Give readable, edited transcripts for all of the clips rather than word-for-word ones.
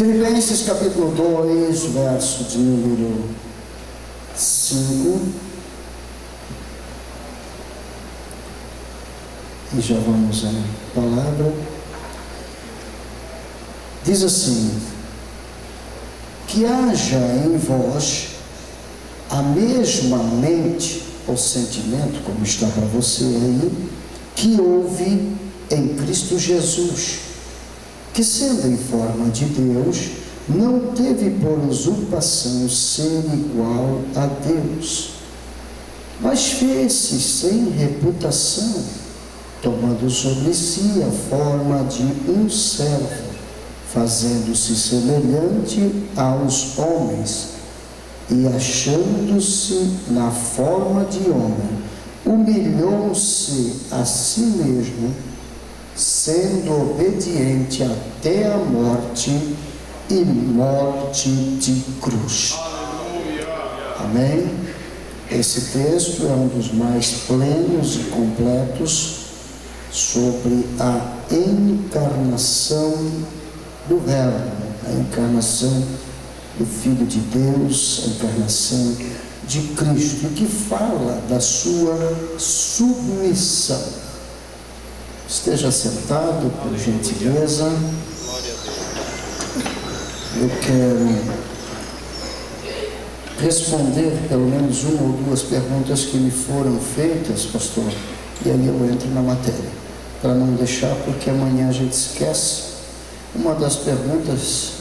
Filipenses capítulo 2, verso de número 5. E já vamos à palavra. Diz assim: que haja em vós a mesma mente ou sentimento, como está para você aí, que houve em Cristo Jesus, que sendo em forma de Deus, não teve por usurpação ser igual a Deus, mas fez-se sem reputação, tomando sobre si a forma de um servo, fazendo-se semelhante aos homens, e achando-se na forma de homem, humilhou-se a si mesmo, sendo obediente até a morte e morte de cruz. Amém? Esse texto é um dos mais plenos e completos sobre a encarnação do Verbo, a encarnação do Filho de Deus, a encarnação de Cristo, que fala da sua submissão. Esteja sentado, por gentileza. Eu quero responder pelo menos uma ou duas perguntas que me foram feitas, pastor, e aí eu entro na matéria, para não deixar, porque amanhã a gente esquece. Uma das perguntas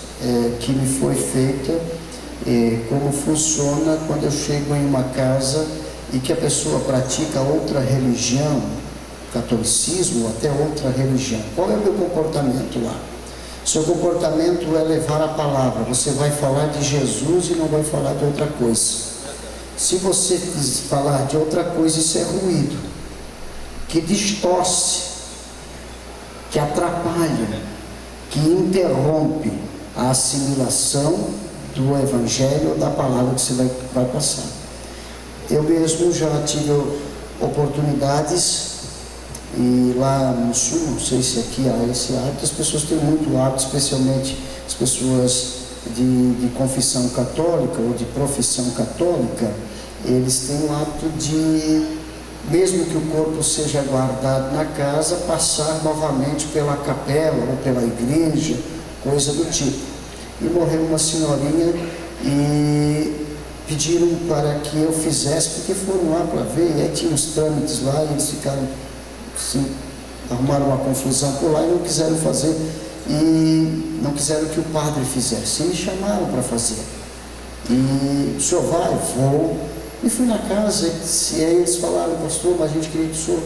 que me foi feita é como funciona quando eu chego em uma casa e que a pessoa pratica outra religião, catolicismo ou até outra religião. Qual é o meu comportamento lá? Seu comportamento é levar a palavra. Você vai falar de Jesus e não vai falar de outra coisa. Se você falar de outra coisa, isso é ruído, que distorce, que atrapalha, que interrompe a assimilação do Evangelho ou da palavra que você vai passar. Eu mesmo já tive oportunidades, e lá no sul, não sei se aqui há esse hábito, as pessoas têm muito hábito, especialmente as pessoas de confissão católica ou de profissão católica, eles têm o hábito de, mesmo que o corpo seja guardado na casa, passar novamente pela capela ou pela igreja, coisa do tipo. E morreu uma senhorinha e pediram para que eu fizesse, porque foram lá para ver, e aí tinha uns trâmites lá, e eles ficaram assim, arrumaram uma confusão por lá e não quiseram fazer, e não quiseram que o padre fizesse, e me chamaram para fazer. E o senhor vai? Vou. E fui na casa, e aí eles falaram: pastor, mas a gente queria que o senhor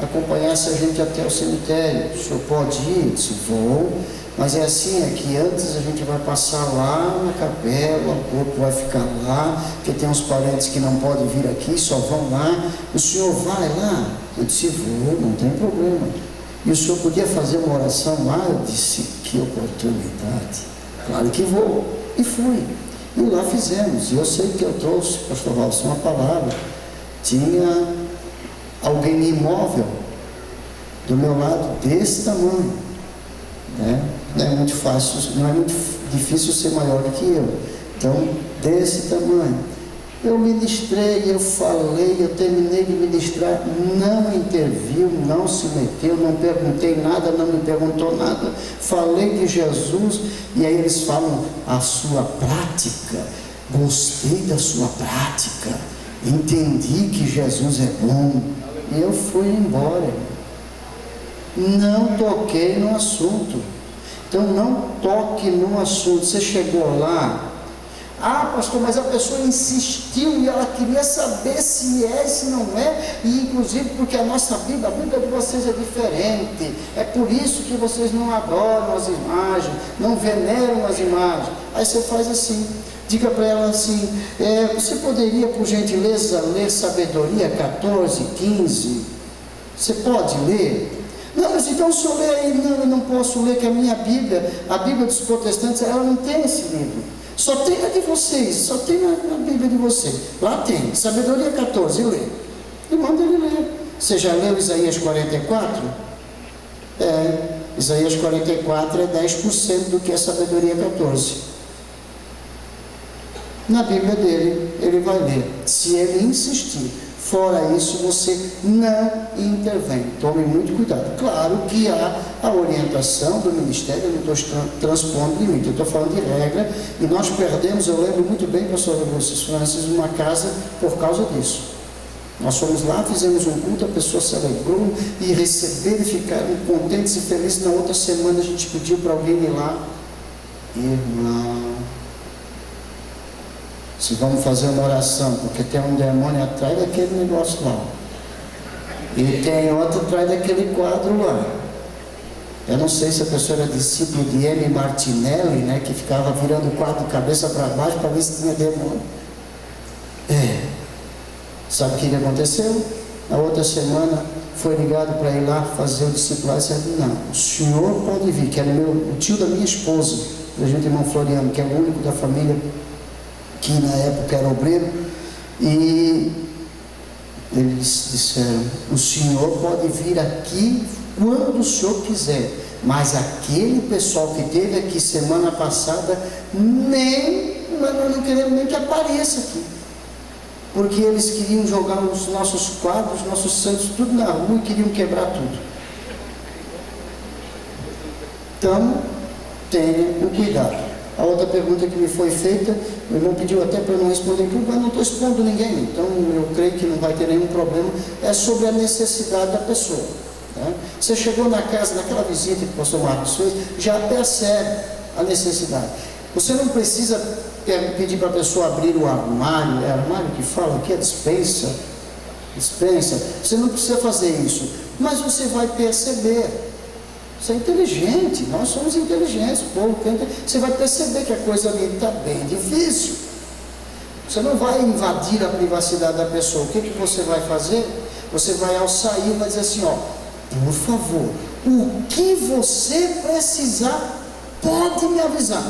acompanhasse a gente até o cemitério. O senhor pode ir? Eu disse: vou. Mas é assim, é que antes a gente vai passar lá na capela, o corpo vai ficar lá, porque tem uns parentes que não podem vir aqui, só vão lá. O senhor vai lá? Eu disse: vou, não tem problema. E o senhor podia fazer uma oração lá? Eu disse: que oportunidade, claro que vou. E fui. E lá fizemos. E eu sei que eu trouxe, pastor Valson, uma palavra. Tinha alguém imóvel do meu lado, desse tamanho, né? Não é muito fácil, não é muito difícil ser maior do que eu. Então, desse tamanho. Eu ministrei, eu falei, eu terminei de ministrar, não interviu, não se meteu, não perguntei nada, não me perguntou nada. Falei de Jesus, e aí eles falam: a sua prática, gostei da sua prática, entendi que Jesus é bom. E eu fui embora. Não toquei no assunto. Então não toque no assunto. Você chegou lá, ah, pastor, mas a pessoa insistiu e ela queria saber se é, se não é, e inclusive porque a nossa Bíblia, a Bíblia de vocês é diferente, é por isso que vocês não adoram as imagens, não veneram as imagens. Aí você faz assim, diga para ela assim: você poderia, por gentileza, ler Sabedoria 14, 15? Você pode ler? Não, mas então o senhor lê aí. Não, eu não posso ler, que a minha Bíblia, a Bíblia dos protestantes, ela não tem esse livro. Só tem a de vocês, só tem a Bíblia de vocês. Lá tem, Sabedoria 14, lê. E manda ele ler. Você já leu Isaías 44? Isaías 44 é 10% do que é sabedoria 14. Na Bíblia dele, ele vai ler. Se ele insistir, fora isso, você não intervém. Tome muito cuidado. Claro que há a orientação do ministério, eu não estou transpondo limite, eu estou falando de regra, e nós perdemos, eu lembro muito bem, pastor Francis, uma casa por causa disso. Nós fomos lá, fizemos um culto, a pessoa celebrou e receberam e ficaram contentes e felizes. Na outra semana a gente pediu para alguém ir lá. Irmão, se vamos fazer uma oração, porque tem um demônio atrás daquele negócio lá. E tem outro atrás daquele quadro lá. Eu não sei se a pessoa era discípulo de M. Martinelli, né, que ficava virando o quadro de cabeça para baixo para ver se tinha demônio. Sabe o que aconteceu? Na outra semana foi ligado para ir lá fazer o discipulado e disse: não, o senhor pode vir, que era o tio da minha esposa, o gente irmão Floriano, que é o único da família que na época era obreiro, e eles disseram: o senhor pode vir aqui quando o senhor quiser, mas aquele pessoal que teve aqui semana passada, nós não queremos nem que apareça aqui, porque eles queriam jogar os nossos quadros, nossos santos, tudo na rua e queriam quebrar tudo. Então, tenha o cuidado. A outra pergunta que me foi feita, o irmão pediu até para eu não responder, mas não estou expondo ninguém, então eu creio que não vai ter nenhum problema, é sobre a necessidade da pessoa. Né? Você chegou na casa, naquela visita que o pastor Marcos fez, já percebe a necessidade. Você não precisa pedir para a pessoa abrir o armário, é armário que fala aqui, a dispensa, você não precisa fazer isso, mas você vai perceber. Você é inteligente, nós somos inteligentes, o povo você vai perceber que a coisa ali está bem difícil. Você não vai invadir a privacidade da pessoa. O que você vai fazer? Você vai, ao sair, vai dizer assim: ó, por favor, o que você precisar, pode me avisar.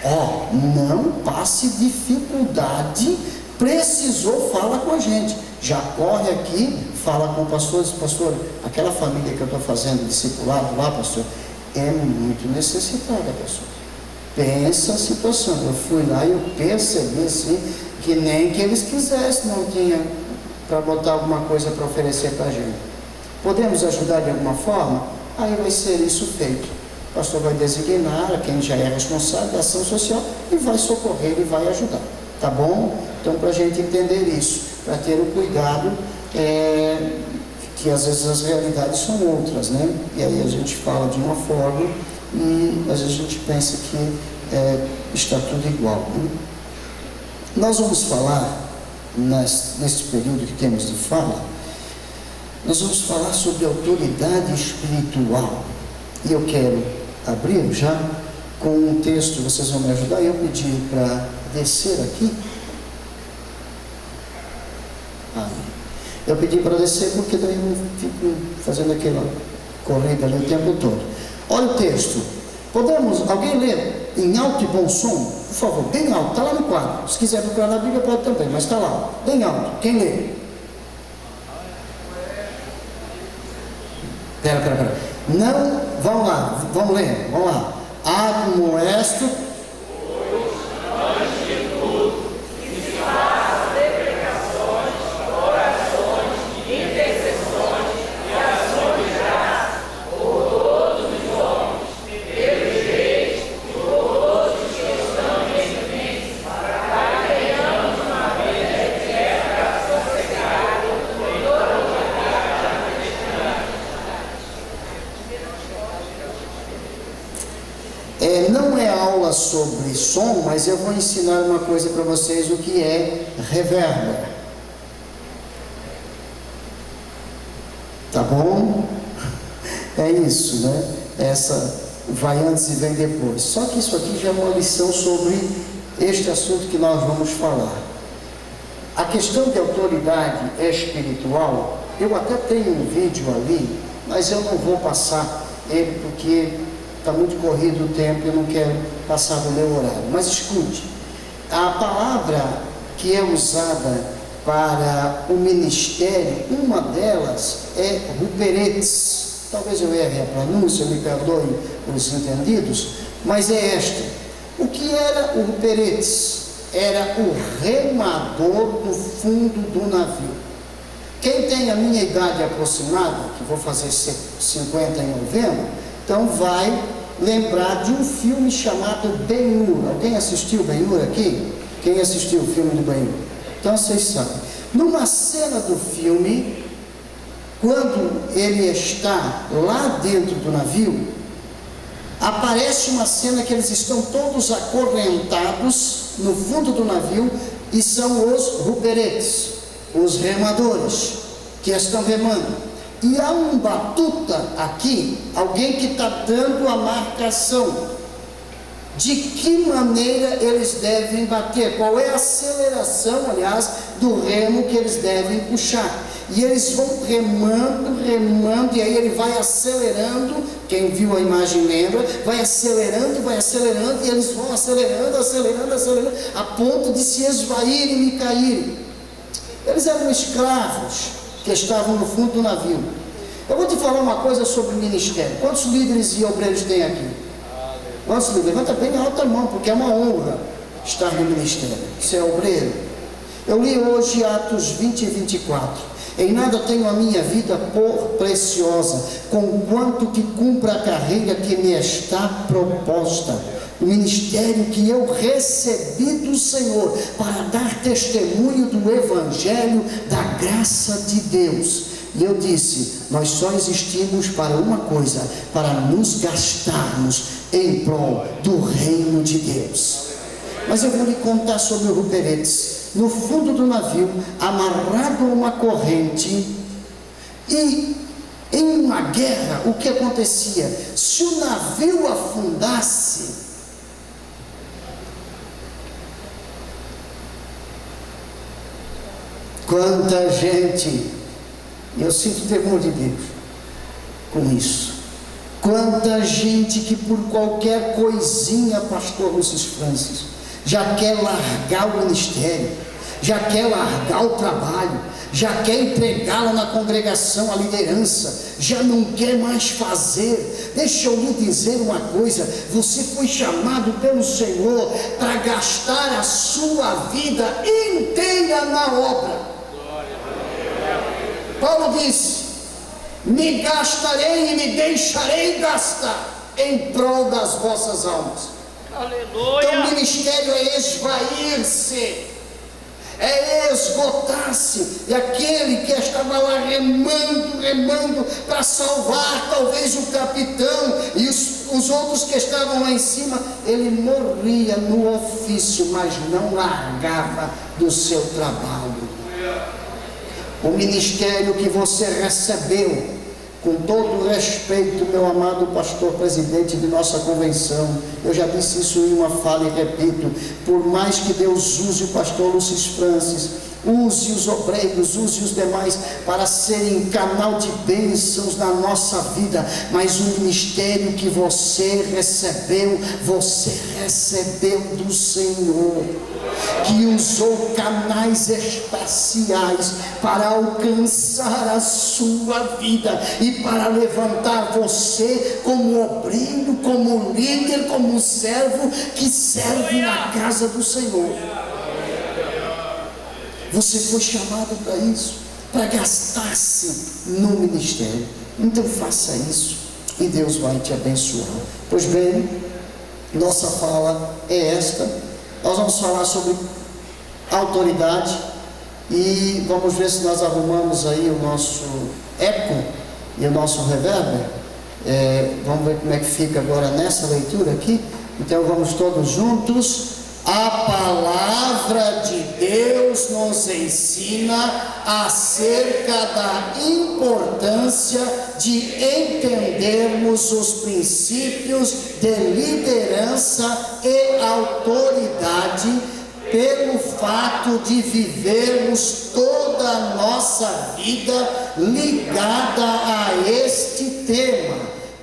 Ó, não passe dificuldade, precisou, fala com a gente. Já corre aqui, fala com o pastor, diz: pastor, aquela família que eu estou fazendo discipulado lá, pastor, é muito necessitada, pastor. Pensa a situação. Eu fui lá e eu percebi assim, que nem que eles quisessem, não tinha para botar alguma coisa para oferecer para a gente. Podemos ajudar de alguma forma? Aí vai ser isso feito. O pastor vai designar quem já é responsável da ação social e vai socorrer e vai ajudar. Tá bom? Então, para a gente entender isso, para ter o cuidado, que às vezes as realidades são outras, né? E aí a gente fala de uma forma e às vezes a gente pensa que está tudo igual. Né? Nós vamos falar, neste período que temos de fala, nós vamos falar sobre autoridade espiritual. E eu quero abrir já com um texto, vocês vão me ajudar. Eu pedi para descer aqui. Eu pedi para descer porque daí eu fico fazendo aquela corrida ali o tempo todo. Olha o texto. Podemos, alguém ler em alto e bom som? Por favor, bem alto, está lá no quadro. Se quiser procurar na Bíblia pode também, mas está lá, bem alto. Quem lê? Pera. Não, vamos lá, vamos ler, vamos lá. Admoesto. Não é aula sobre som, mas eu vou ensinar uma coisa para vocês, o que é revérbero. Tá bom? É isso, né? Essa vai antes e vem depois. Só que isso aqui já é uma lição sobre este assunto que nós vamos falar. A questão de autoridade espiritual, eu até tenho um vídeo ali, mas eu não vou passar ele porque está muito corrido o tempo, eu não quero passar do meu horário. Mas escute, a palavra que é usada para o ministério, uma delas é ruperetes. talvez eu erre a pronúncia, me perdoem os entendidos, mas é esta: o que era o ruperetes? Era o remador do fundo do navio. Quem tem a minha idade aproximada, que vou fazer 50 em novembro, então vai lembrar de um filme chamado Ben-Hur. Alguém assistiu Ben-Hur aqui? Quem assistiu o filme do Ben-Hur? Então vocês sabem. Numa cena do filme, quando ele está lá dentro do navio, aparece uma cena que eles estão todos acorrentados no fundo do navio, e são os ruperetes, os remadores, que estão remando. E há um batuta aqui, alguém que está dando a marcação de que maneira eles devem bater, qual é a aceleração, aliás, do remo que eles devem puxar. E eles vão remando, e aí ele vai acelerando. Quem viu a imagem lembra, vai acelerando, e eles vão acelerando, a ponto de se esvaírem e caírem. Eles eram escravos que estavam no fundo do navio. Eu vou te falar uma coisa sobre o ministério. Quantos líderes e obreiros tem aqui? Quantos líderes? Levanta bem alta a mão, porque é uma honra estar no ministério. Você é obreiro? Eu li hoje Atos 20 e 24. Em nada tenho a minha vida por preciosa, conquanto que cumpra a carreira que me está proposta, o ministério que eu recebi do Senhor, para dar testemunho do Evangelho da graça de Deus. E eu disse: nós só existimos para uma coisa, para nos gastarmos em prol do reino de Deus. Mas eu vou lhe contar sobre o ruperetes. No fundo do navio, amarrado a uma corrente, e em uma guerra, o que acontecia? Se o navio afundasse, quanta gente, eu sinto o temor de Deus com isso, quanta gente que por qualquer coisinha, pastor Lúcio Francis, já quer largar o ministério, já quer largar o trabalho, já quer entregá-la na congregação, a liderança, já não quer mais fazer. Deixa eu lhe dizer uma coisa: você foi chamado pelo Senhor para gastar a sua vida inteira na obra. Paulo disse: me gastarei e me deixarei gastar em prol das vossas almas. Aleluia. Então o ministério é esvair-se, é esgotar-se. E aquele que estava lá remando para salvar talvez o capitão e os outros que estavam lá em cima, ele morria no ofício, mas não largava do seu trabalho. O ministério que você recebeu, com todo o respeito, meu amado pastor presidente de nossa convenção, eu já disse isso em uma fala e repito: por mais que Deus use o pastor Lúcio Francis, use os obreiros, use os demais para serem canal de bênçãos na nossa vida, mas o ministério que você recebeu do Senhor, que usou canais especiais para alcançar a sua vida e para levantar você como obreiro, como líder, como servo que serve na casa do Senhor. Você foi chamado para isso, para gastar-se no ministério. Então faça isso e Deus vai te abençoar. Pois bem, nossa fala é esta. Nós vamos falar sobre autoridade e vamos ver se nós arrumamos aí o nosso eco e o nosso reverber. Vamos ver como é que fica agora nessa leitura aqui. Então vamos todos juntos. A palavra de Deus nos ensina acerca da importância de entendermos os princípios de liderança e autoridade, pelo fato de vivermos toda a nossa vida ligada a este tema,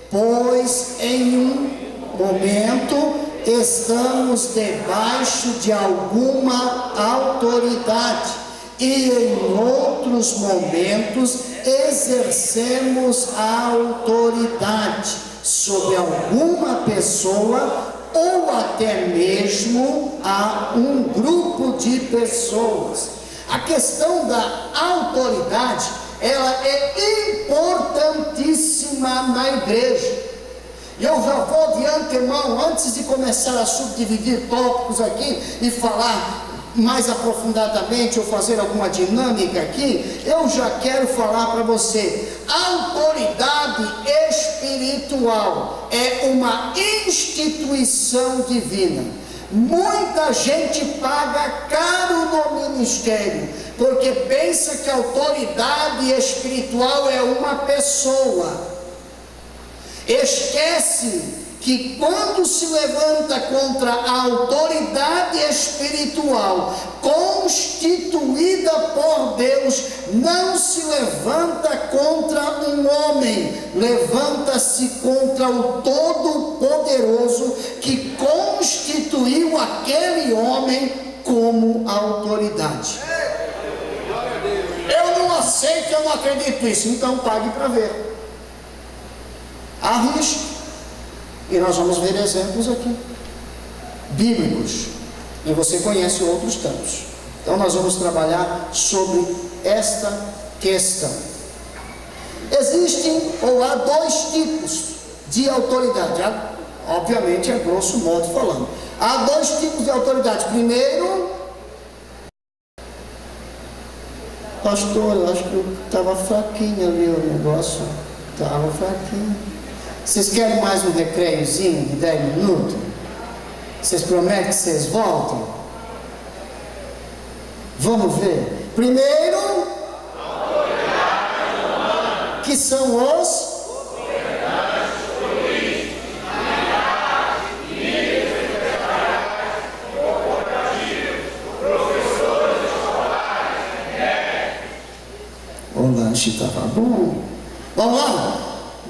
pois em um momento estamos debaixo de alguma autoridade, e em outros momentos exercemos a autoridade sobre alguma pessoa ou até mesmo a um grupo de pessoas. A questão da autoridade, ela é importantíssima na igreja. E eu já vou de antemão, antes de começar a subdividir tópicos aqui e falar mais aprofundadamente ou fazer alguma dinâmica aqui, eu já quero falar para você: autoridade espiritual é uma instituição divina. Muita gente paga caro no ministério, porque pensa que a autoridade espiritual é uma pessoa. Esquece que quando se levanta contra a autoridade espiritual constituída por Deus, não se levanta contra um homem, levanta-se contra o Todo-Poderoso que constituiu aquele homem como autoridade. Eu não aceito, eu não acredito nisso, então pague para ver. Arrisque. E nós vamos ver exemplos aqui, bíblicos, e você conhece outros tantos. Então nós vamos trabalhar sobre esta questão. Existem ou há dois tipos de autoridade, obviamente é grosso modo falando. Há dois tipos de autoridade. Primeiro, pastor, eu acho que eu estava fraquinho ali o negócio, estava fraquinho. Vocês querem mais um recreiozinho de 10 minutos? Vocês prometem que vocês voltam? Vamos ver. Primeiro, que são os o lanche estava bom. Vamos lá.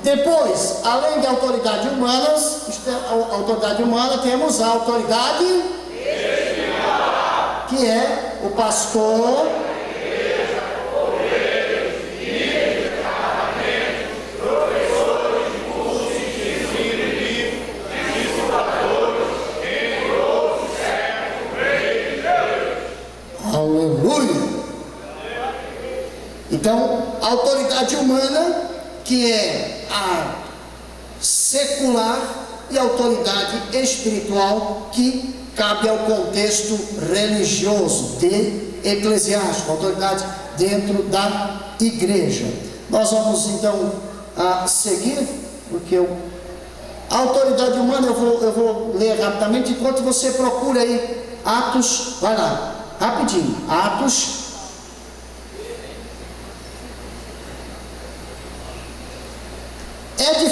Depois, além de autoridade humanas, autoridade humana, temos a autoridade espiritual, que é o pastor, professores de curso de ensino bíblico, discipuladores, entre outros servos. Aleluia! Então, a autoridade humana, que é a secular, e a autoridade espiritual, que cabe ao contexto religioso, de eclesiástico, autoridade dentro da igreja. Nós vamos então seguir, porque a autoridade humana eu vou ler rapidamente, enquanto você procura aí Atos, vai lá, rapidinho, Atos. É de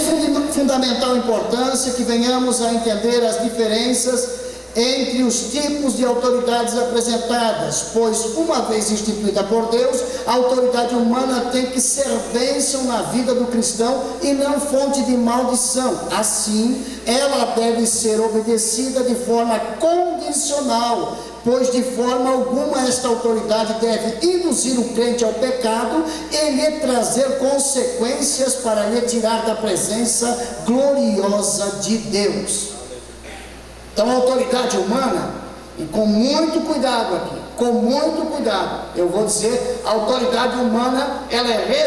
fundamental importância que venhamos a entender as diferenças entre os tipos de autoridades apresentadas, pois, uma vez instituída por Deus, a autoridade humana tem que ser bênção na vida do cristão e não fonte de maldição. Assim, ela deve ser obedecida de forma condicional, pois de forma alguma esta autoridade deve induzir o crente ao pecado e lhe trazer consequências para lhe tirar da presença gloriosa de Deus. Então a autoridade humana, e com muito cuidado aqui, com muito cuidado, eu vou dizer, a autoridade humana, ela é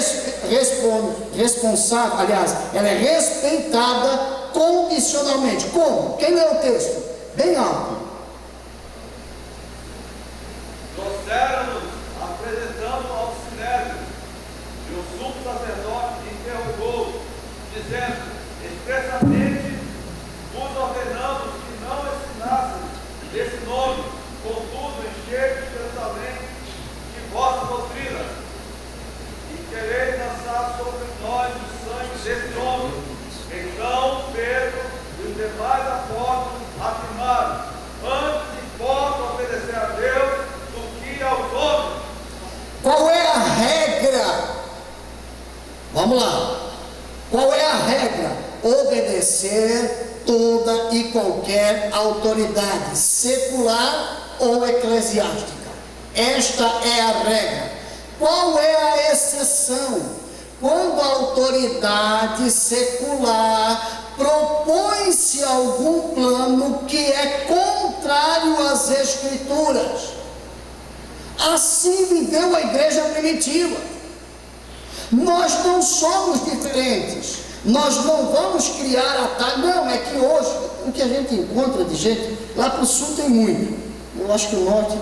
responsável, aliás, ela é respeitada condicionalmente. Como? Quem lê o texto? Bem alto. Trouxeram-nos apresentando ao Sinédrio, e o sumo sacerdote interrogou, dizendo: expressamente vos ordenamos que não ensinassem desse nome, contudo enchei-vos expressamente de vossa doutrina, e quereis lançar sobre nós o sangue desse homem. Então Pedro e os demais apóstolos afirmaram: antes importa obedecer a Deus do que aos homens. Qual é a regra? Vamos lá. Qual é a regra? Obedecer toda e qualquer autoridade, secular ou eclesiástica. Esta é a regra. Qual é a exceção? Quando a autoridade secular propõe-se algum plano que é contrário às Escrituras. Assim viveu a igreja primitiva. Nós não somos diferentes. Nós não vamos criar atalho. Não, é que hoje, o que a gente encontra de gente, lá para o sul tem muito. Eu acho que o norte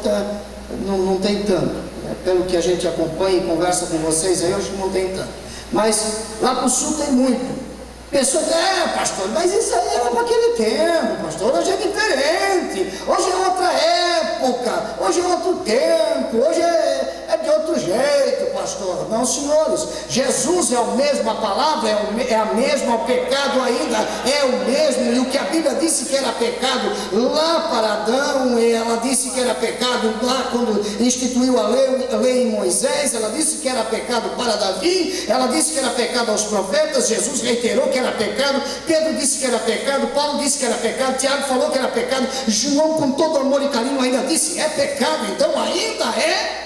não tem tanto. Pelo que a gente acompanha e conversa com vocês, aí eu acho que não tem tanto. Mas lá para o sul tem muito. Pessoa diz, pastor, mas isso aí era para aquele tempo, pastor, hoje é diferente, hoje é outra época, hoje é outro tempo, hoje é de outro jeito, pastor. Não, senhores, Jesus é o mesmo, a palavra é a mesma, o pecado ainda é o mesmo, e o que a Bíblia disse que era pecado lá para Adão, e ela disse que era pecado lá quando instituiu a lei em Moisés, ela disse que era pecado para Davi, ela disse que era pecado aos profetas, Jesus reiterou que era pecado, Pedro disse que era pecado, Paulo disse que era pecado, Tiago falou que era pecado, João com todo amor e carinho ainda disse é pecado, então ainda é.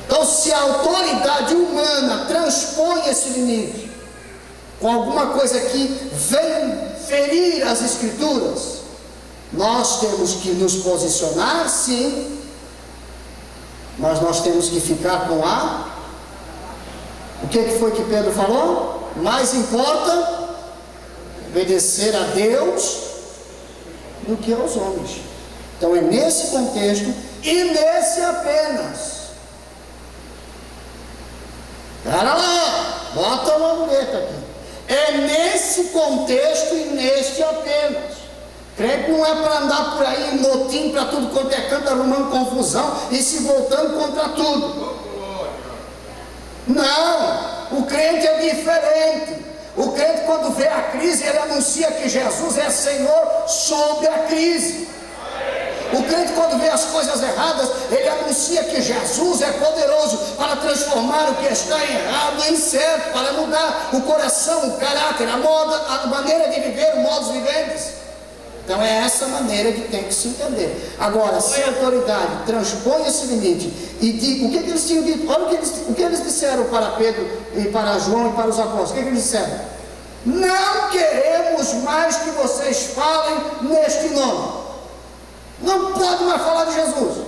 Então, se a autoridade humana transpõe esse limite com alguma coisa que vem ferir as Escrituras, nós temos que nos posicionar, sim, mas nós temos que ficar com o que foi que Pedro falou? Mais importa obedecer a Deus do que aos homens. Então é nesse contexto e nesse apenas. Cara lá, bota uma muleta aqui. É nesse contexto e neste apenas. Crente não é para andar por aí em motim para tudo quanto é canto, arrumando confusão e se voltando contra tudo. Não, o crente é diferente. O crente, quando vê a crise, ele anuncia que Jesus é Senhor sobre a crise. O crente, quando vê as coisas erradas, ele anuncia que Jesus é poderoso para transformar o que está errado em certo, para mudar o coração, o caráter, a maneira de viver, o modus vivendi. Então é essa maneira que tem que se entender. Agora, se a autoridade transpõe esse limite e diz, o que eles tinham dito? Olha o que eles disseram para Pedro e para João e para os apóstolos. O que eles disseram? Não queremos mais que vocês falem neste nome. Não pode mais falar de Jesus.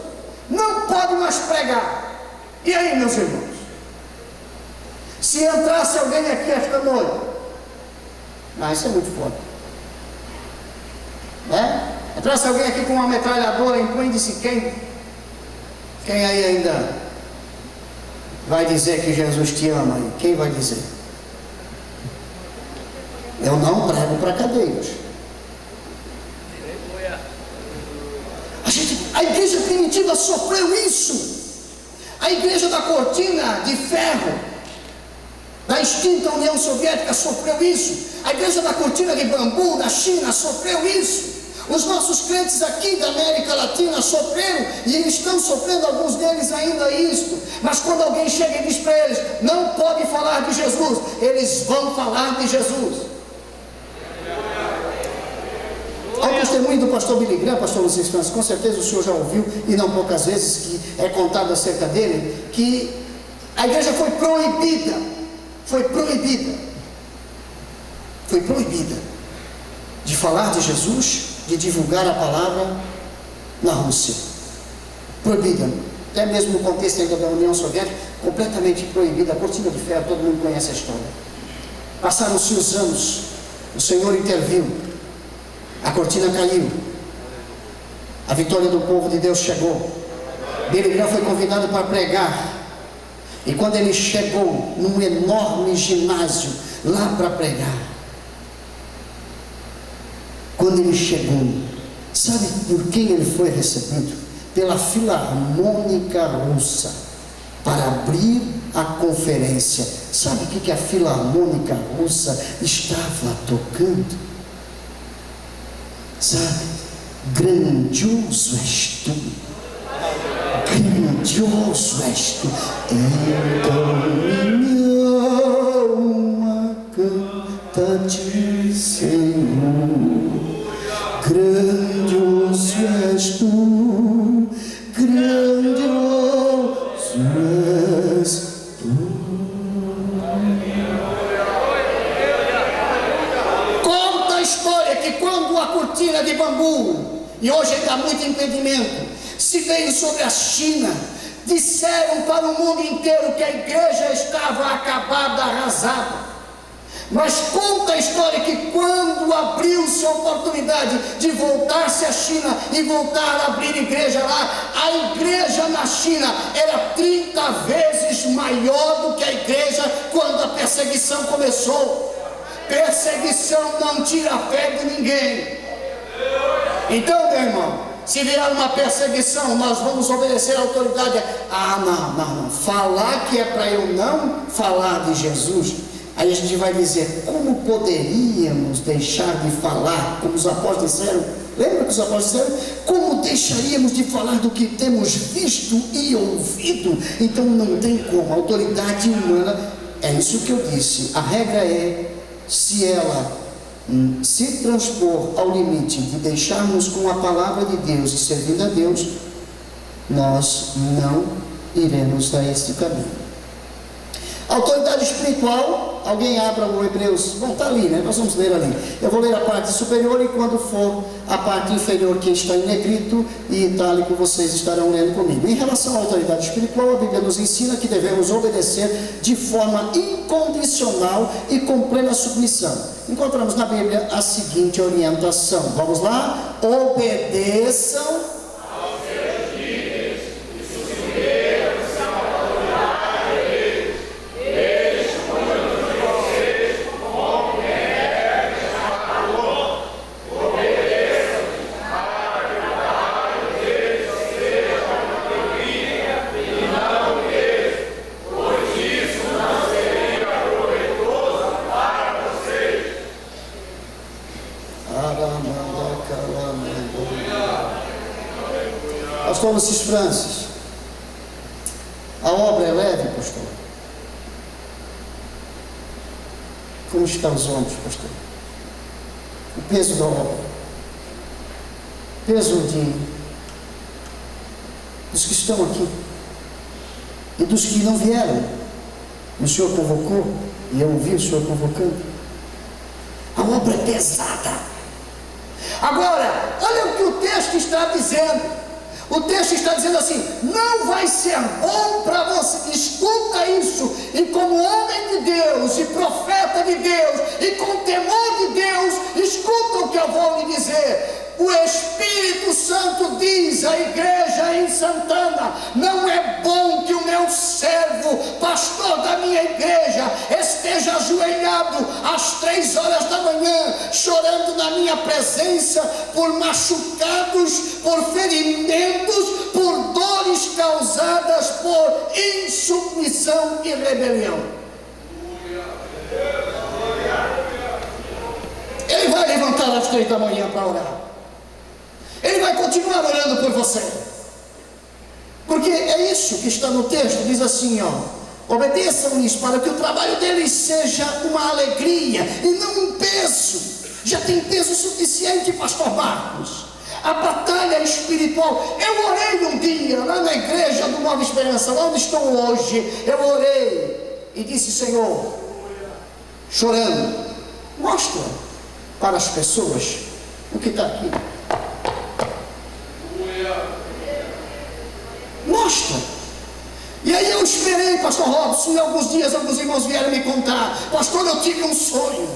Não pode mais pregar. E aí, meus irmãos? Se entrasse alguém aqui esta noite, isso é muito forte. Entrasse alguém aqui com uma metralhadora em punho e disse, quem aí ainda vai dizer que Jesus te ama? Aí? Quem vai dizer? Eu não prego para cadeias. A igreja primitiva sofreu isso. A igreja da cortina de ferro da extinta União Soviética sofreu isso. A igreja da cortina de bambu da China sofreu isso. Os nossos crentes aqui da América Latina sofreram e estão sofrendo, alguns deles ainda isto. Mas quando alguém chega e diz para eles, não pode falar de Jesus, eles vão falar de Jesus. Há o testemunho do pastor Billy Graham, pastor Luiz Francisco, com certeza o senhor já ouviu, e não poucas vezes que é contado acerca dele, que a igreja foi proibida de falar de Jesus, de divulgar a palavra na Rússia. Proibida, até mesmo no contexto ainda da União Soviética, completamente proibida, a cortina de ferro, todo mundo conhece a história. Passaram-se os anos, o Senhor interviu, a cortina caiu, a vitória do povo de Deus chegou. Billy Graham foi convidado para pregar, e quando ele chegou num enorme ginásio lá para pregar, quando ele chegou, sabe por quem ele foi recebido? Pela Filarmônica Russa, para abrir a conferência. Sabe o que a Filarmônica Russa estava tocando? Sabe? Grandioso és tu, grandioso és tu, então minha alma canta-te amargura, e hoje ainda há muito impedimento, se veio sobre a China. Disseram para o mundo inteiro que a igreja estava acabada, arrasada. Mas conta a história que quando abriu-se a oportunidade de voltar-se à China e voltar a abrir igreja lá, a igreja na China era 30 vezes maior do que a igreja quando a perseguição começou. Perseguição não tira a fé de ninguém. Então, meu irmão, se virar uma perseguição, nós vamos obedecer à autoridade. Não. Falar que é para eu não falar de Jesus. Aí a gente vai dizer, como poderíamos deixar de falar, como os apóstolos disseram? Lembra que os apóstolos disseram? Como deixaríamos de falar do que temos visto e ouvido? Então não tem como, a autoridade humana, é isso que eu disse, a regra é, se ela se transpor ao limite de deixarmos com a palavra de Deus e servindo a Deus, nós não iremos a este caminho. Autoridade espiritual, alguém abra o Hebreus, bom, está ali, né? Nós vamos ler ali. Eu vou ler a parte superior e quando for a parte inferior que está em negrito e itálico, vocês estarão lendo comigo. Em relação à autoridade espiritual, a Bíblia nos ensina que devemos obedecer de forma incondicional e com plena submissão. Encontramos na Bíblia a seguinte orientação, vamos lá? Obedeçam Pastor Lucis Francis, a obra é leve, pastor? Como estão os ombros, pastor? O peso da obra, peso dos que estão aqui e dos que não vieram. O Senhor convocou e eu ouvi o Senhor convocando. A obra é pesada. Agora, olha o que o texto está dizendo. O texto está dizendo assim: não vai ser bom para você, escuta isso, e como homem de Deus, e profeta de Deus, e com temor de Deus, escuta o que eu vou lhe dizer. O Espírito Santo diz à igreja em Santana: não é bom que o meu servo, pastor da minha igreja, esteja ajoelhado às 3 horas da manhã, chorando na minha presença por machucados, por ferimentos, por dores causadas por insubmissão e rebelião. Ele vai levantar às 3 da manhã para orar. Ele vai continuar orando por você, porque é isso que está no texto. Diz assim, obedeçam-lhes para que o trabalho deles seja uma alegria e não um peso. Já tem peso suficiente, pastor Marcos. A batalha espiritual. Eu orei um dia lá na igreja do Nova Esperança, lá onde estou hoje. Eu orei e disse: Senhor, chorando, mostra para as pessoas o que está aqui. Mostra. E aí eu esperei, pastor Robson, e alguns dias alguns irmãos vieram me contar: pastor, eu tive um sonho,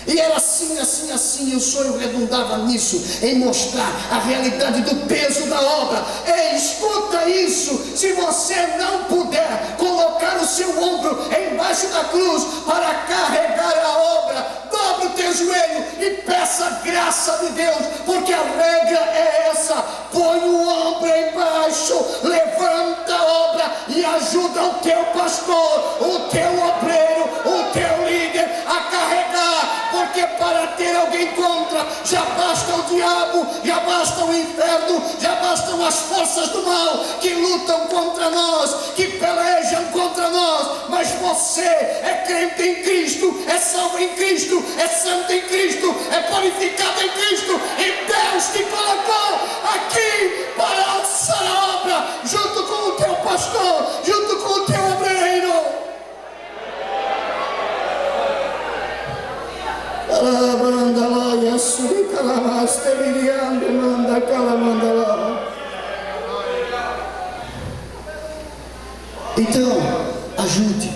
e era assim, assim, assim, e o sonho redundava nisso, em mostrar a realidade do peso da obra. Ei, escuta isso: se você não puder colocar o seu ombro embaixo da cruz para carregar a obra, dobre o teu joelho e peça a graça de Deus, porque a regra é essa: põe o ombro embaixo, levanta a obra e ajuda o teu pastor, o teu obreiro, o teu líder a carregar, porque para ter alguém contra, já basta o diabo, já basta o inferno, já bastam as forças do mal que lutam contra nós, que pelejam contra nós. Mas você é crente em Cristo, é salvo em Cristo, é santo em Cristo, é purificado em Cristo, e Deus te colocou aqui para alçar a obra, junto com o teu pastor, junto com o teu obreiro. surica lamaste viriando manda calamanda lá. Então, ajude,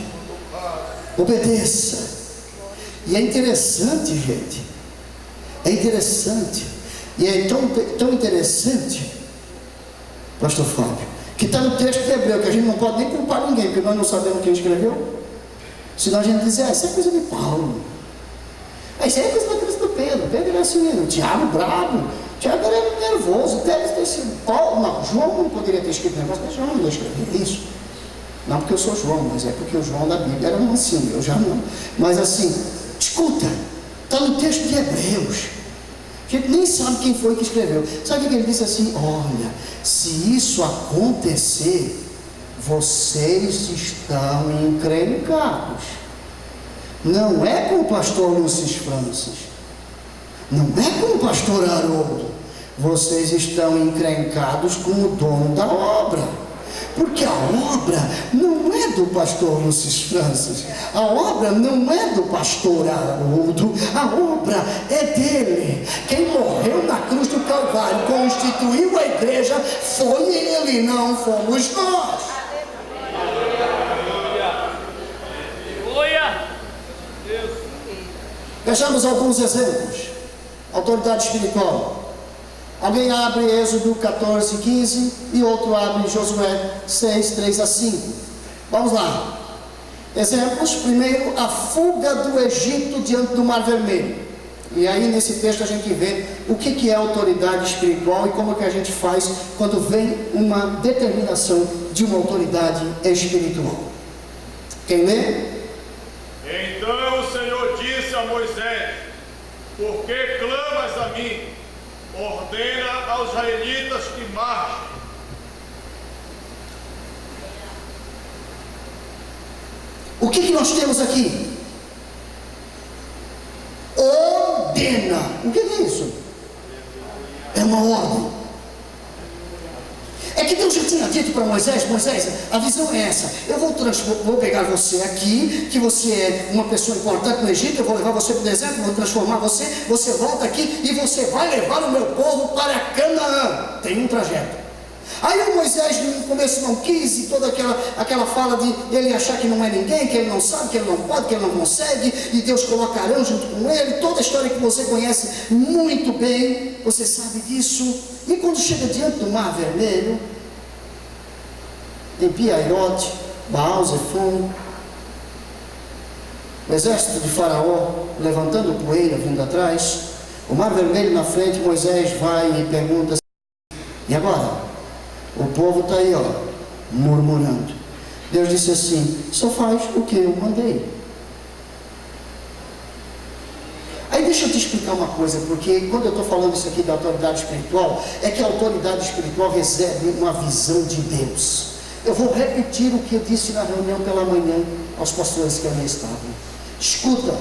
obedeça. E é interessante, gente, é interessante, e é tão interessante, pastor Fábio, que está no texto de Hebreu, que a gente não pode nem culpar ninguém, porque nós não sabemos quem escreveu. Senão a gente diz, isso é coisa de Paulo, isso aí é coisa do Pedro. Pedro era assim, o diabo brabo, o diabo era nervoso, deve ter sido Paulo. Não, João não poderia ter escrito negócio, mas João não escreveu isso. Não porque eu sou João, mas é porque o João da Bíblia era mansinho, eu já não. Mas assim, escuta, está no texto de Hebreus. A gente nem sabe quem foi que escreveu. Sabe o que ele disse assim? Olha, se isso acontecer, vocês estão encrencados. Não é com o pastor Lúcio Francis, não é com o pastor Haroldo. Vocês estão encrencados com o dono da obra, porque a obra não é do pastor Lúcio Francis, a obra não é do pastor Haroldo, a obra é dele. Quem morreu na cruz do Calvário, constituiu a igreja, foi ele, não fomos nós. Vejamos alguns exemplos. Autoridade espiritual. Alguém abre Êxodo 14, 15 e outro abre Josué 6, 3 a 5. Vamos lá. Exemplos. Primeiro, a fuga do Egito diante do Mar Vermelho. E aí nesse texto a gente vê o que é autoridade espiritual e como que a gente faz quando vem uma determinação de uma autoridade espiritual. Quem lê? Então o Senhor disse a Moisés: por que clamas a mim? Ordena aos israelitas que marchem. O que nós temos aqui? Ordena. O que é isso? É uma ordem. É que Deus já tinha dito para Moisés: Moisés, a visão é essa. Eu vou pegar você aqui, que você é uma pessoa importante no Egito, eu vou levar você para o deserto, vou transformar você, você volta aqui e você vai levar o meu povo para Canaã. Tem um trajeto. Aí o Moisés no começo não quis, e toda aquela fala de ele achar que não é ninguém, que ele não sabe, que ele não pode, que ele não consegue, e Deus coloca Arão junto com ele, toda a história que você conhece muito bem, você sabe disso. E quando chega diante do Mar Vermelho, em Piairote, Baal-Zephon, o exército de Faraó levantando poeira vindo atrás, o Mar Vermelho na frente, Moisés vai e pergunta assim: e agora? O povo está aí, murmurando. Deus disse assim: só faz o que eu mandei. Aí deixa eu te explicar uma coisa, porque quando eu estou falando isso aqui da autoridade espiritual, é que a autoridade espiritual recebe uma visão de Deus. Eu vou repetir o que eu disse na reunião pela manhã aos pastores que ali estavam. Escuta,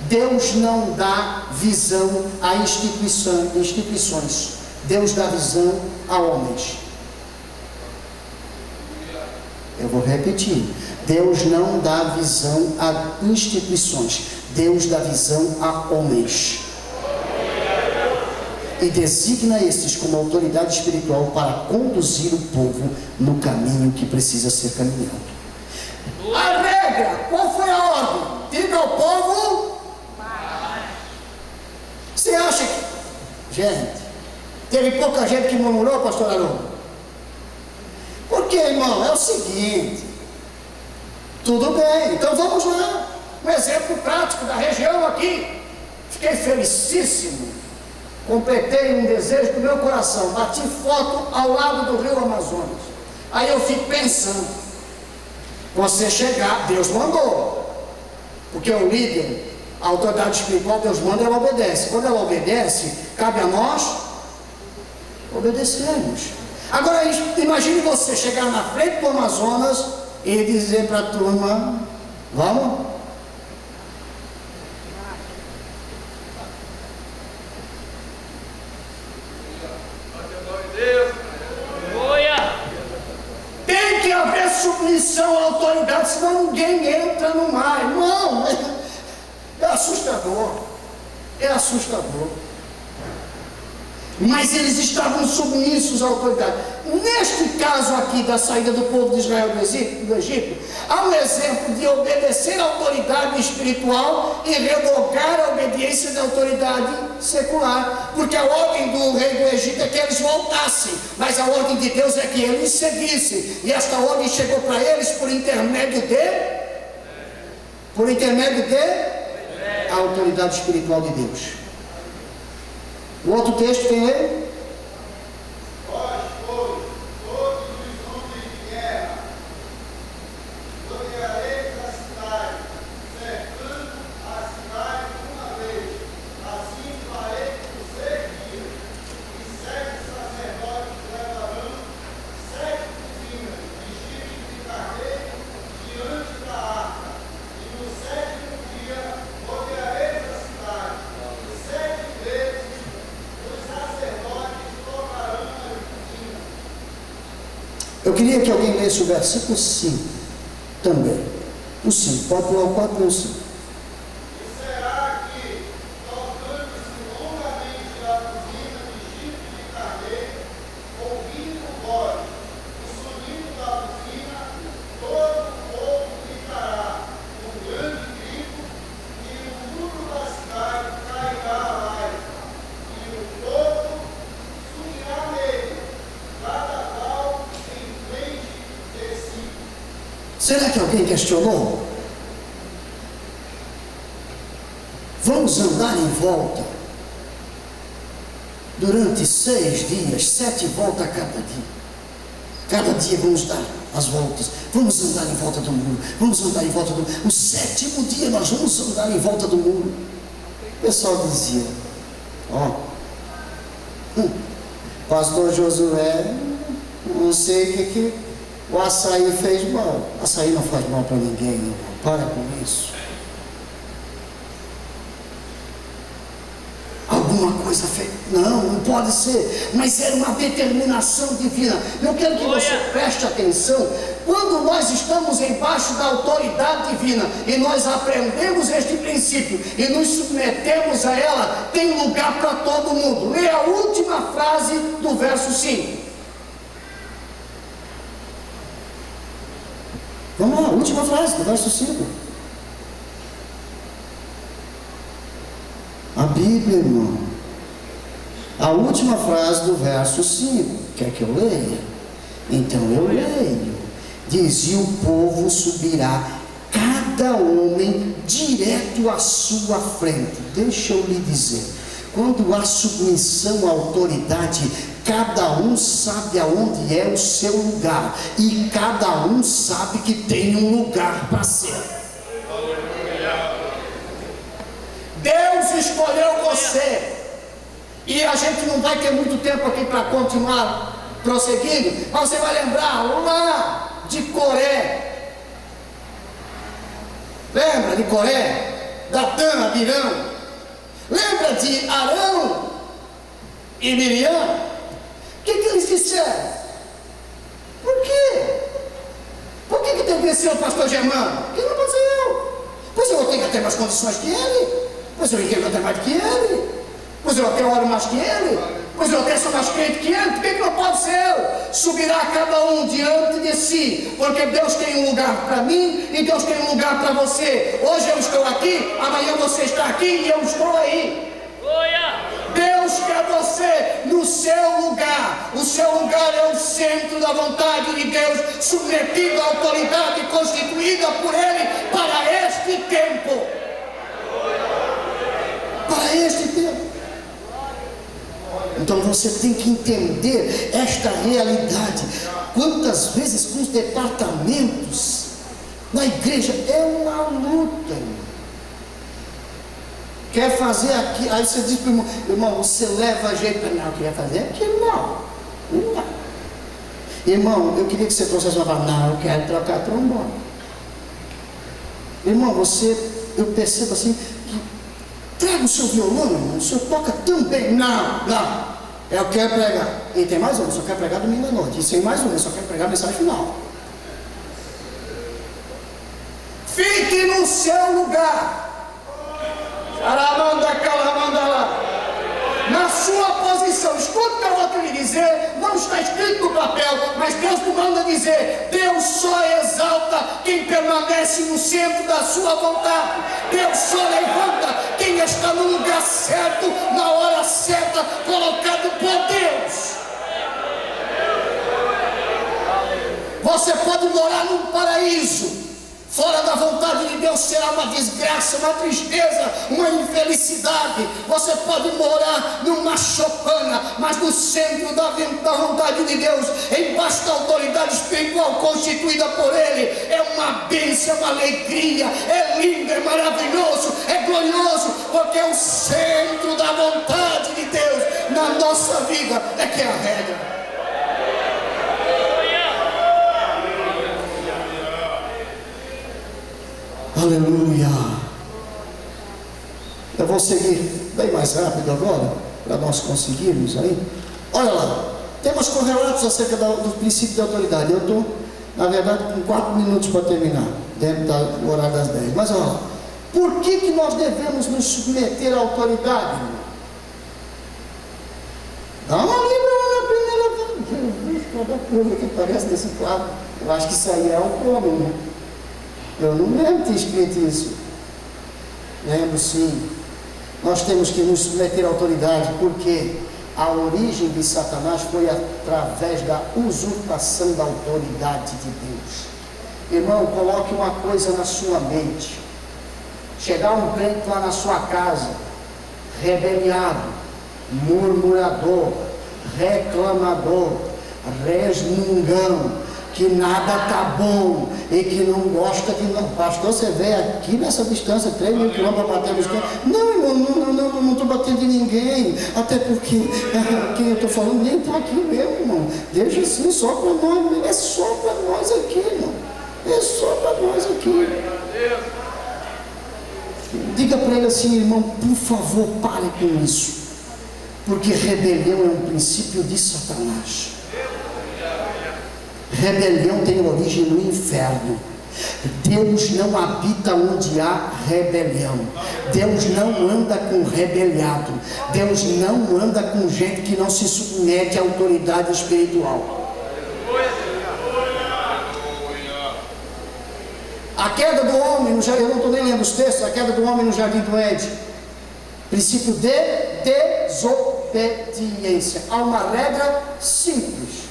Deus não dá visão a instituições. Deus dá visão a homens. Eu vou repetir. Deus não dá visão a instituições. Deus dá visão a homens. E designa estes como autoridade espiritual para conduzir o povo no caminho que precisa ser caminhado. A regra, qual foi a ordem? Diga ao povo. Você acha que... Gente, teve pouca gente que murmurou, pastor Haroldo? Porque, irmão, é o seguinte. Tudo bem, então vamos lá. Um exemplo prático da região aqui. Fiquei felicíssimo. Completei um desejo do meu coração. Bati foto ao lado do rio Amazonas. Aí eu fico pensando: você chegar, Deus mandou. Porque o líder, a autoridade espiritual, Deus manda, ela obedece. Quando ela obedece, cabe a nós obedecermos. Agora imagine você chegar na frente do Amazonas e dizer para a turma: vamos? Tem que haver submissão à autoridade, senão ninguém entra no mar. Não, é assustador. É assustador. mas eles estavam submissos à autoridade. Neste caso aqui da saída do povo de Israel do Egito, há um exemplo de obedecer à autoridade espiritual e revogar a obediência da autoridade secular, porque a ordem do rei do Egito é que eles voltassem, mas a ordem de Deus é que eles seguissem, e esta ordem chegou para eles por intermédio de a autoridade espiritual de Deus. O outro texto tem aí? Vós, pois, todos os homens de guerra, rodeareis a cidade, cercando a cidade uma vez. Assim farei por 6 dias. E 7 sacerdotes levarão 7 buzinas de chifres de carneiro diante da arca. E no 7º dia rodeareis a cidade. E 7 vezes os sacerdotes tocarão as buzinas. Eu queria que alguém lesse o versículo 5 também. O 5, pode pular o 4 ou o 5. E será que, tocando-se longamente a buzina de chifre de carneiro, ouvindo vós o sonido da buzina, todo o povo gritará com grande grito, e o muro da cidade cairá abaixo, e o povo subirá nele, cada qual em frente de si. Será que alguém questionou? Vamos andar em volta durante 6 dias, 7 voltas a cada dia. Cada dia vamos dar as voltas. Vamos andar em volta do muro. Vamos andar em volta do muro. O 7º dia nós vamos andar em volta do muro. O pessoal dizia: ó, pastor Josué, não sei o que o açaí fez mal. Açaí não faz mal para ninguém, irmão. Para com isso. Alguma coisa feita. Não pode ser. Mas era uma determinação divina. Eu quero que você preste atenção. Quando nós estamos embaixo da autoridade divina e nós aprendemos este princípio e nos submetemos a ela, tem lugar para todo mundo. Leia a última frase do verso 5. Vamos lá, última frase do verso 5. A Bíblia, irmão. A última frase do verso 5. Quer que eu leia? Então eu leio. Diz: e o povo subirá, cada homem direto à sua frente. Deixa eu lhe dizer, quando há submissão à autoridade, cada um sabe aonde é o seu lugar, e cada um sabe que tem um lugar para ser. Deus escolheu você, e a gente não vai ter muito tempo aqui para continuar prosseguindo, mas você vai lembrar lá de Coré. Lembra de Coré? Datã, Abirão. Lembra de Arão e Miriam? O que eles disseram? Por quê? Por que tem que ser o pastor Germano? Porque não pode ser eu. Pois eu tenho até mais condições que ele. Pois eu entendo até mais do que ele. Pois eu até oro mais que ele. Pois eu até sou mais crente que ele. Por que não pode ser eu? Subirá cada um diante de si. Porque Deus tem um lugar para mim e Deus tem um lugar para você. Hoje eu estou aqui, amanhã você está aqui e eu estou aí. Deus quer você no seu lugar. O seu lugar é o centro da vontade de Deus, submetido à autoridade constituída por Ele para este tempo. Para este tempo. Então você tem que entender esta realidade. Quantas vezes com os departamentos na igreja é uma luta, irmão. Quer fazer aqui, aí você diz para o irmão, você leva jeito para mim, eu queria fazer aquilo, não dá. Irmão, eu queria que você trouxesse uma palavra, não, eu quero trocar trombone. Irmão, eu percebo assim, que traga o seu violão, irmão, o senhor toca tão bem. Não, eu quero pregar. E tem mais um, eu só quero pregar domingo à noite. E tem mais um, eu só quero pregar a mensagem final. Fique no seu lugar. Na sua posição, escuta. quero lhe dizer, não está escrito no papel, mas Deus me manda dizer: Deus só exalta quem permanece no centro da sua vontade. Deus só levanta quem está no lugar certo, na hora certa, colocado por Deus. Você pode morar num paraíso, fora da vontade de Deus será uma desgraça, uma tristeza, uma infelicidade. Você pode morar numa chopana, mas no centro da vontade de Deus, embaixo da autoridade espiritual constituída por Ele, é uma bênção, é uma alegria, é lindo, é maravilhoso, é glorioso, porque é o centro da vontade de Deus na nossa vida é que é a regra. Aleluia. Eu vou seguir bem mais rápido agora, para nós conseguirmos aí. Olha lá, temos correlatos acerca do princípio de autoridade. Eu estou, na verdade, com 4 minutos para terminar, dentro do horário das 10. Mas olha lá, por que nós devemos nos submeter à autoridade? Dá uma libra lá na primeira. Cada coisa que parece nesse quadro. Eu acho que isso aí é um problema, né? Eu não lembro de ter escrito isso. Lembro sim. Nós temos que nos submeter à autoridade, porque a origem de Satanás foi através da usurpação da autoridade de Deus. Irmão, coloque uma coisa na sua mente. Chegar um crente lá na sua casa, rebeliado, murmurador, reclamador, resmungão, que nada está bom e que não gosta de não. Pastor, você vê aqui nessa distância 3 mil quilômetros para bater nos crentes. Não, irmão, não estou batendo em ninguém, até porque quem eu estou falando nem está aqui mesmo, irmão. Deixa assim, só para nós, é só para nós aqui, irmão, é só para nós aqui. Diga para ele assim: irmão, por favor, pare com isso, porque rebelião é um princípio de Satanás. Rebelião tem origem no inferno. Deus não habita onde há rebelião. Deus não anda com rebeliado. Deus não anda com gente que não se submete à autoridade espiritual. A queda do homem no jardim, eu não estou nem lendo os textos. A queda do homem no jardim do Éden, princípio de desobediência. Há uma regra simples.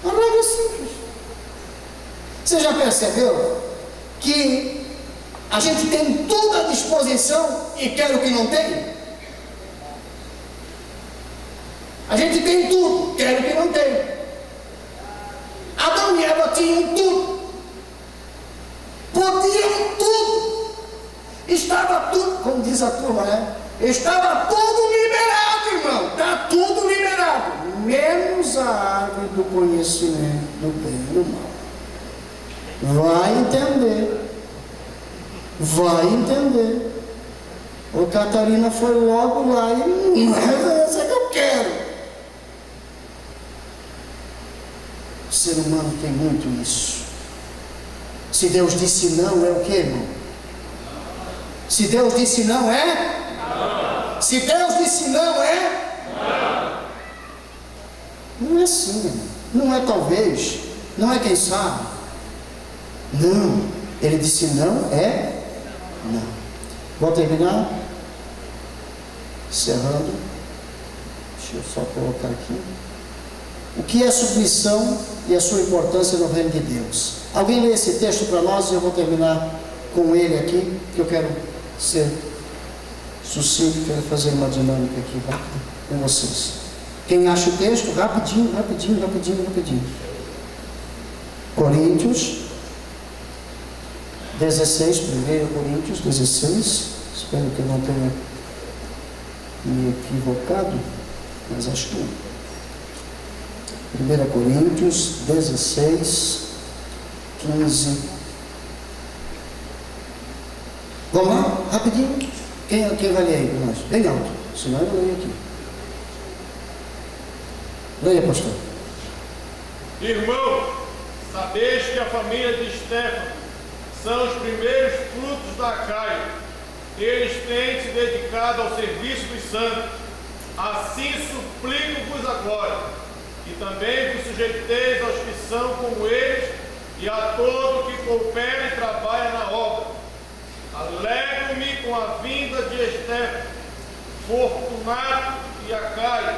Uma regra simples. Você já percebeu que a gente tem tudo à disposição e quer o que não tem? A gente tem tudo, quer o que não tem. Adão e Eva tinham tudo, podiam tudo, estava tudo, como diz a turma, né? Estava tudo liberado, irmão. Está tudo liberado, menos a árvore do conhecimento do bem e do mal. Vai entender. Vai entender. O Catarina foi logo lá e é essa que eu quero. O ser humano tem muito isso. Se Deus disse não, é o que, irmão? Se Deus disse não, é? Não. Se Deus disse não, é? Não. Não é assim, irmão. Não é talvez. Não é quem sabe. Não. Ele disse não, é? Não. Vou terminar? Encerrando. Deixa eu só colocar aqui. O que é submissão e a sua importância no reino de Deus? Alguém lê esse texto para nós e eu vou terminar com ele aqui, que eu quero ser sucinto, quero fazer uma dinâmica aqui rápida com vocês. Quem acha o texto? Rapidinho. Coríntios 16, 1 Coríntios 16, espero que eu não tenha me equivocado, mas acho que 1 Coríntios 16, 15. Vamos lá? Rapidinho. Quem vai ler aí para nós? Bem alto, senão eu leio aqui. Leia, pastor. Irmão, sabeis que a família de Estéfano são os primeiros frutos da Caia. Eles têm se dedicado ao serviço dos santos. Assim suplico-vos agora, que também vos sujeiteis aos que são como eles e a todo que coopera e trabalha na obra. Alegro-me com a vinda de Estéfanas, Fortunato e Acaio,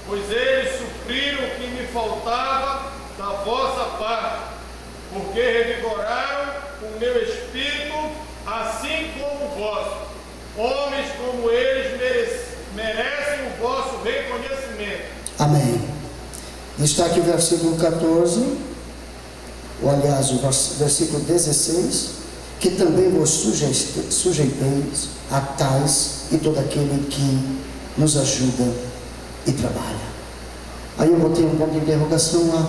pois eles supriram o que me faltava da vossa parte, porque revigoraram o meu espírito, assim como o vosso. Homens como eles merecem o vosso reconhecimento. Amém. Está aqui o versículo 14, ou aliás, o versículo 16, que também vos sujeiteis a tais e todo aquele que nos ajuda e trabalha. Aí eu botei um ponto de interrogação lá.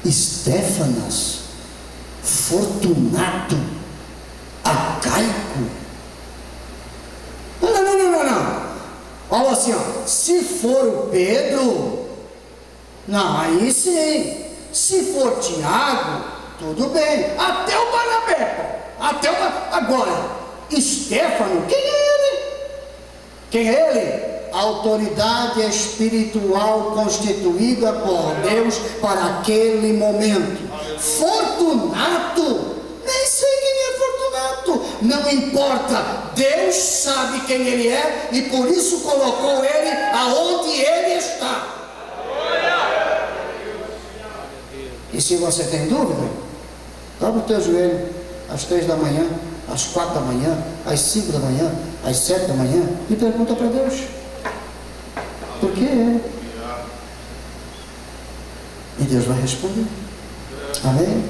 Estéfanas, Fortunato, Acaico. Não. Olha assim, ó. Se for o Pedro, não, aí sim. Se for Tiago, tudo bem. Até o Barnabé. Agora, Estéfano, quem é ele? Quem é ele? Autoridade espiritual constituída por Deus para aquele momento. Fortunato, nem sei quem é Fortunato, não importa, Deus sabe quem ele é e por isso colocou ele aonde ele está. E se você tem dúvida, dobra o teu joelho às 3 da manhã, às 4 da manhã, às 5 da manhã, às 7 da manhã e pergunta para Deus. Por que é? E Deus vai responder. Amém?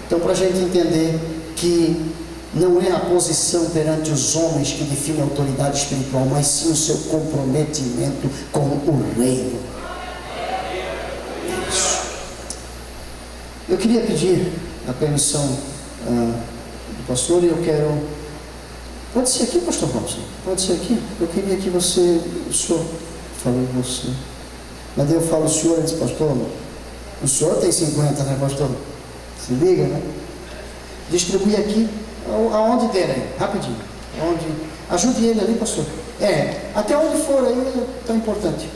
Então, para a gente entender que não é a posição perante os homens que define a autoridade espiritual, mas sim o seu comprometimento com o reino. Isso. Eu queria pedir a permissão do pastor e eu quero... Pode ser aqui, pastor Robson? Pode ser aqui? Eu queria que você... O senhor... Falei você. Mas eu falo o senhor antes, pastor. O senhor tem 50, né, pastor? Se liga, né? Distribui aqui, aonde der aí, rapidinho. Ajude ele ali, pastor. Até onde for aí, está importante.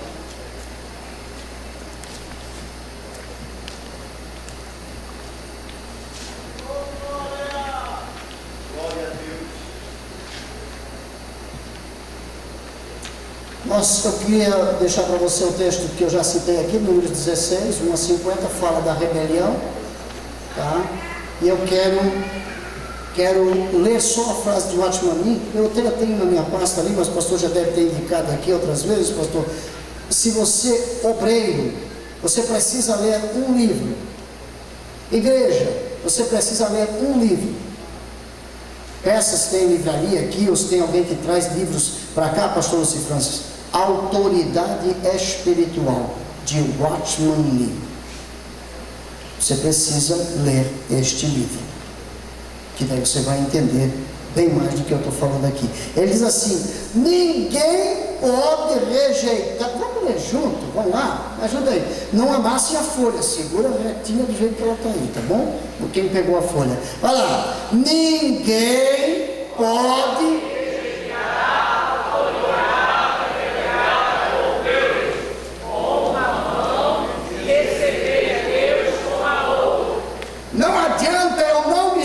Eu queria deixar para você o texto que eu já citei aqui, Números 16, 1 a 50, fala da rebelião, tá? E eu quero ler só a frase de Watchman. Eu até tenho na minha pasta ali, mas o pastor já deve ter indicado aqui outras vezes, pastor. Se você, obreiro, você precisa ler um livro. Igreja, você precisa ler um livro. Peças tem livraria aqui, ou se tem alguém que traz livros para cá, pastor Luci Francis. Autoridade Espiritual, de Watchman Nee. Você precisa ler este livro, que daí você vai entender bem mais do que eu estou falando aqui. Ele diz assim: ninguém pode rejeitar. Vamos ler junto, vamos lá, ajuda aí. Não amasse a folha, segura retinha do jeito que ela está aí, tá bom? Quem pegou a folha, vai lá. Ninguém pode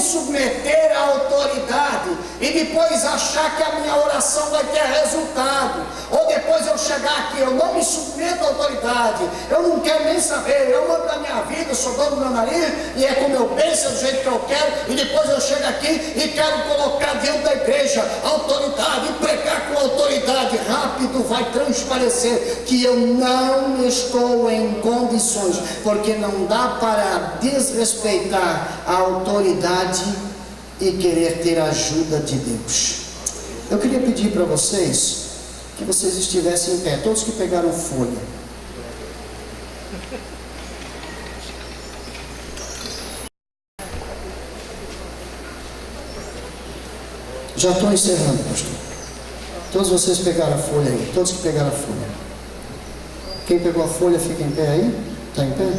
submeter à autoridade e depois achar que a minha oração vai ter resultado, ou depois eu chegar aqui, eu não me submeto à autoridade, eu não quero nem saber, eu mando da minha vida, eu sou dono do meu nariz e é como eu penso, é do jeito que eu quero, e depois eu chego aqui e quero colocar dentro da igreja autoridade e pregar com autoridade. Rápido vai transparecer que eu não estou em condições, porque não dá para desrespeitar a autoridade e querer ter a ajuda de Deus. Eu queria pedir para vocês que vocês estivessem em pé, todos que pegaram folha. Já estou encerrando, pastor. Todos vocês pegaram a folha aí, todos que pegaram a folha. Quem pegou a folha fica em pé aí? Está em pé?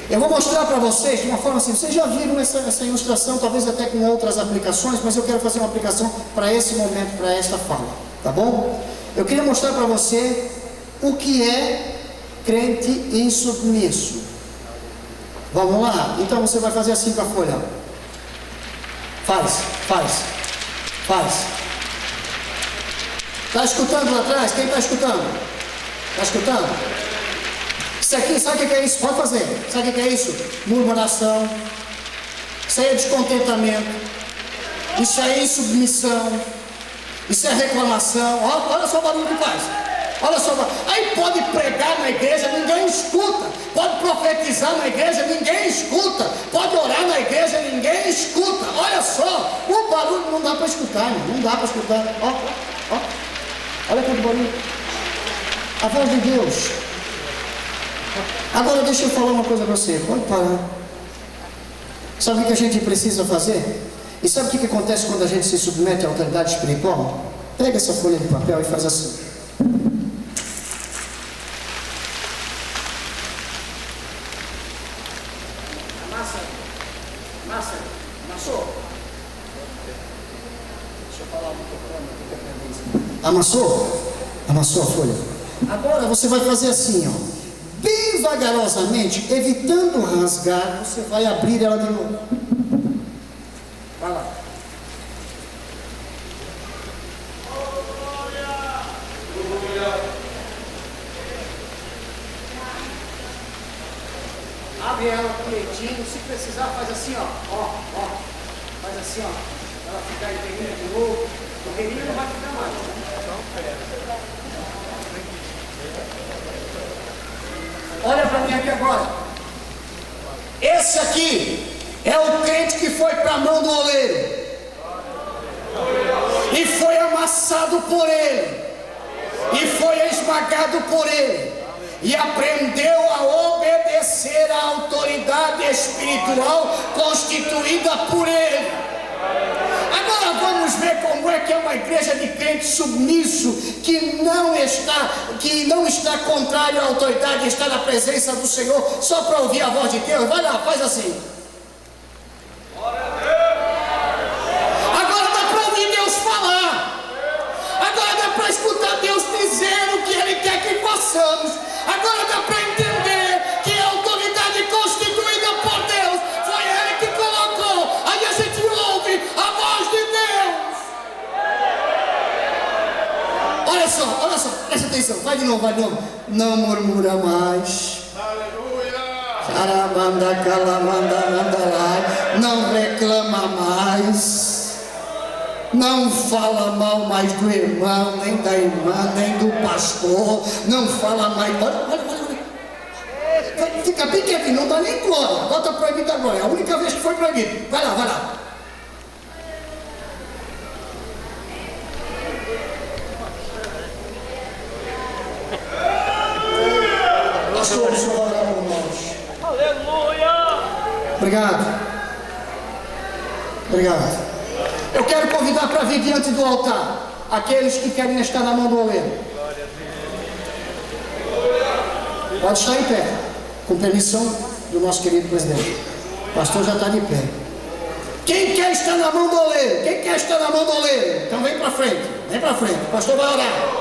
Eu vou mostrar para vocês de uma forma assim, vocês já viram essa ilustração, talvez até com outras aplicações, mas eu quero fazer uma aplicação para esse momento, para esta fala. Tá bom? Eu queria mostrar para você o que é crente insubmisso. Vamos lá? Então você vai fazer assim com a folha. Faz. Está escutando lá atrás? Quem está escutando? Está escutando? Isso aqui, sabe o que é isso? Pode fazer. Sabe o que é isso? Murmuração. Isso aí é descontentamento. Isso aí é insubmissão. Isso é reclamação. Olha só o barulho que faz. Olha só. Aí pode pregar na igreja, ninguém escuta. Pode profetizar na igreja, ninguém escuta. Pode orar na igreja, ninguém escuta. Olha só. O barulho não dá para escutar, não dá para escutar. Ó. Olha quanto barulho. A voz de Deus. Agora deixa eu falar uma coisa para você. Pode parar. Sabe o que a gente precisa fazer? E sabe o que acontece quando a gente se submete à autoridade espiritual? Pega essa folha de papel e faz assim. Amassou? Deixa eu falar um pouco. Amassou a folha. Agora você vai fazer assim, ó. Bem vagarosamente, evitando rasgar, você vai abrir ela de novo. Vai lá. Abre ela direitinho, se precisar faz assim, ó. Faz assim, ó. Ela ficar inteirinha de novo. Inteirinha não vai ficar mais. Olha para mim aqui agora. Esse aqui é o crente que foi para a mão do oleiro e foi amassado por ele e foi esmagado por ele e aprendeu a obedecer à autoridade espiritual constituída por ele. Agora vamos ver como é que é uma igreja de crente submisso, que não está contrário à autoridade, está na presença do Senhor, só para ouvir a voz de Deus. Vai lá, faz assim. Agora dá para ouvir Deus falar. Agora dá para escutar Deus dizer o que Ele quer que façamos. Agora dá para entender que a autoridade constituída por Deus foi Ele que colocou. Aí a gente ouve a voz de Deus. Olha só, presta atenção, vai de novo. Não murmura mais. Aleluia! Não reclama mais. Não fala mal mais do irmão, nem da irmã, nem do pastor. Não fala mais. Olha. Fica bem quietinho, não dá nem glória. Agora está proibido a glória. É a única vez que foi proibido. Vai lá. Pastor, o senhor vai orar por nós. Aleluia! Obrigado. Eu quero convidar para vir diante do altar aqueles que querem estar na mão do oleiro. Pode estar em pé, com permissão do nosso querido presidente. O pastor já está de pé. Quem quer estar na mão do oleiro? Então vem para frente. O pastor vai orar.